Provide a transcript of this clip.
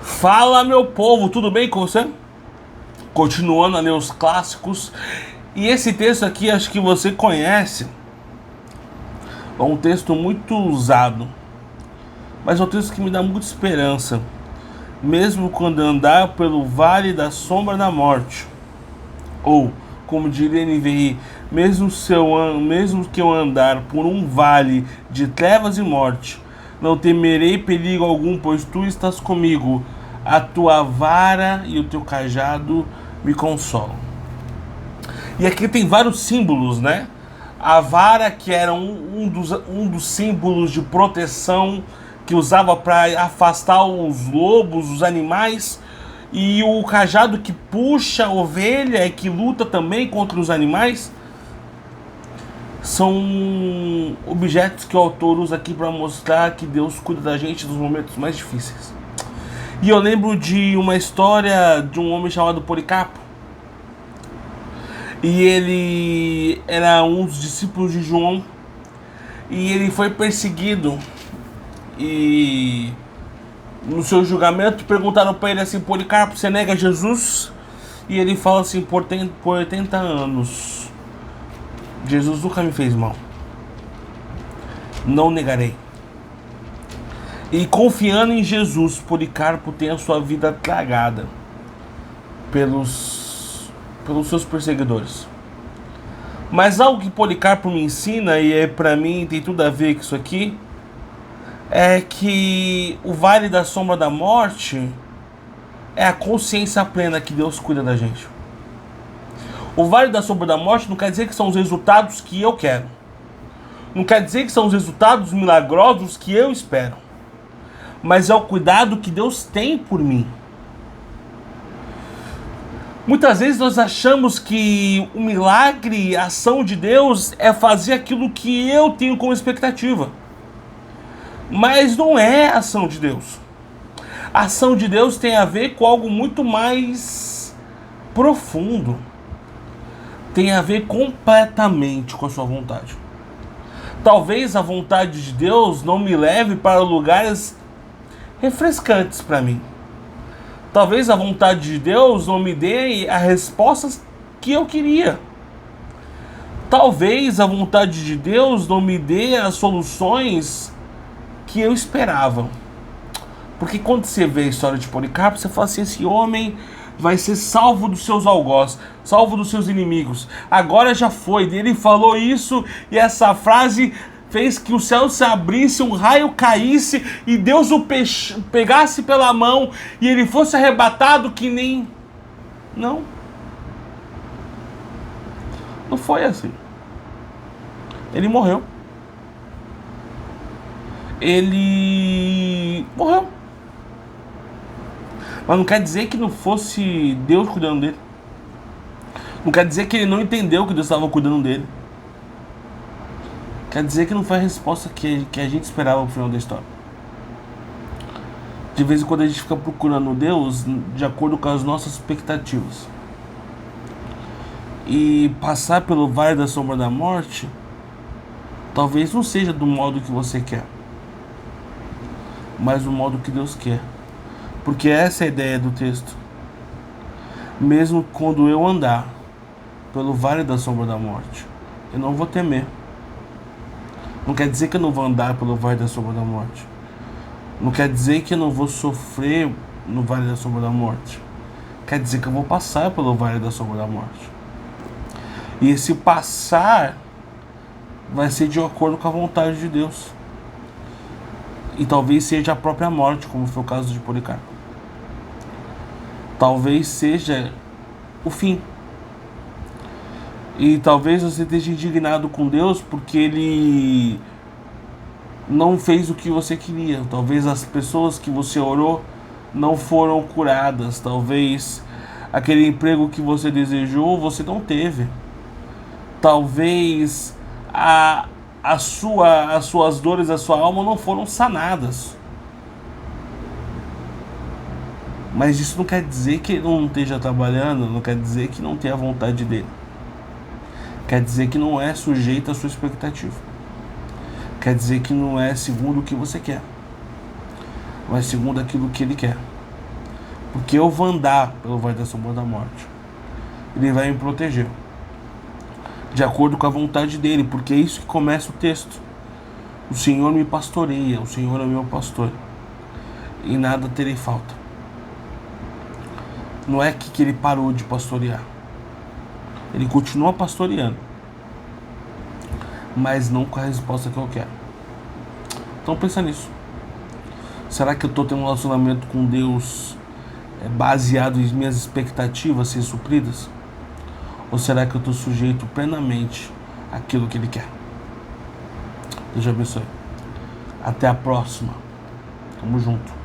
Fala, meu povo, tudo bem com você? Continuando a ler os clássicos. E esse texto aqui, acho que você conhece. É um texto muito usado, mas é um texto que me dá muita esperança. Mesmo quando andar pelo vale da sombra da morte. Ou, como diria NVI, mesmo que eu andar por um vale de trevas e morte, não temerei perigo algum, pois tu estás comigo. A tua vara e o teu cajado me consolam. E aqui tem vários símbolos, né? A vara, que era um dos símbolos de proteção que usava para afastar os lobos, os animais. E o cajado que puxa a ovelha e que luta também contra os animais. São objetos que o autor usa aqui para mostrar que Deus cuida da gente nos momentos mais difíceis. E eu lembro de uma história de um homem chamado Policarpo. E ele era um dos discípulos de João. E ele foi perseguido. E no seu julgamento perguntaram para ele assim: Policarpo, você nega Jesus? E ele fala assim: por 80 anos Jesus nunca me fez mal, não negarei. E confiando em Jesus, Policarpo tem a sua vida tragada pelos seus perseguidores. Mas algo que Policarpo me ensina, e para mim tem tudo a ver com isso aqui, é que o vale da sombra da morte é a consciência plena que Deus cuida da gente. O vale da sombra da morte não quer dizer que são os resultados que eu quero. Não quer dizer que são os resultados milagrosos que eu espero. Mas é o cuidado que Deus tem por mim. Muitas vezes nós achamos que o milagre, a ação de Deus é fazer aquilo que eu tenho como expectativa. Mas não é a ação de Deus. A ação de Deus tem a ver com algo muito mais profundo. Tem a ver completamente com a sua vontade. Talvez a vontade de Deus não me leve para lugares refrescantes para mim. Talvez a vontade de Deus não me dê as respostas que eu queria. Talvez a vontade de Deus não me dê as soluções que eu esperava. Porque quando você vê a história de Policarpo, você fala assim: esse homem vai ser salvo dos seus algozes, salvo dos seus inimigos. Agora já foi. Ele falou isso e essa frase fez que o céu se abrisse, um raio caísse e Deus o pegasse pela mão e ele fosse arrebatado que nem... Não. Não foi assim. Ele morreu. Ele morreu. Mas não quer dizer que não fosse Deus cuidando dele. Não quer dizer que ele não entendeu que Deus estava cuidando dele. Quer dizer que não foi a resposta que a gente esperava no final da história. De vez em quando a gente fica procurando Deus de acordo com as nossas expectativas. E passar pelo vale da sombra da morte talvez não seja do modo que você quer, mas do modo que Deus quer. Porque essa é a ideia do texto. Mesmo quando eu andar pelo vale da sombra da morte, eu não vou temer. Não quer dizer que eu não vou andar pelo vale da sombra da morte. Não quer dizer que eu não vou sofrer no vale da sombra da morte. Quer dizer que eu vou passar pelo vale da sombra da morte. E esse passar vai ser de acordo com a vontade de Deus. E talvez seja a própria morte, como foi o caso de Policarpo. Talvez seja o fim. E talvez você esteja indignado com Deus porque Ele não fez o que você queria. Talvez as pessoas que você orou não foram curadas. Talvez aquele emprego que você desejou, você não teve. Talvez as suas dores, a sua alma não foram sanadas. Mas isso não quer dizer que Ele não esteja trabalhando, não quer dizer que não tenha a vontade dele. Quer dizer que não é sujeito à sua expectativa. Quer dizer que não é segundo o que você quer, mas segundo aquilo que Ele quer. Porque eu vou andar pelo vale da sombra da morte. Ele vai me proteger. De acordo com a vontade dele, porque é isso que começa o texto. O Senhor me pastoreia, o Senhor é meu pastor. E nada terei falta. Não é que ele parou de pastorear. Ele continua pastoreando. Mas não com a resposta que eu quero. Então pensa nisso. Será que eu estou tendo um relacionamento com Deus baseado em minhas expectativas ser supridas? Ou será que eu estou sujeito plenamente àquilo que Ele quer? Deus abençoe. Até a próxima. Tamo junto.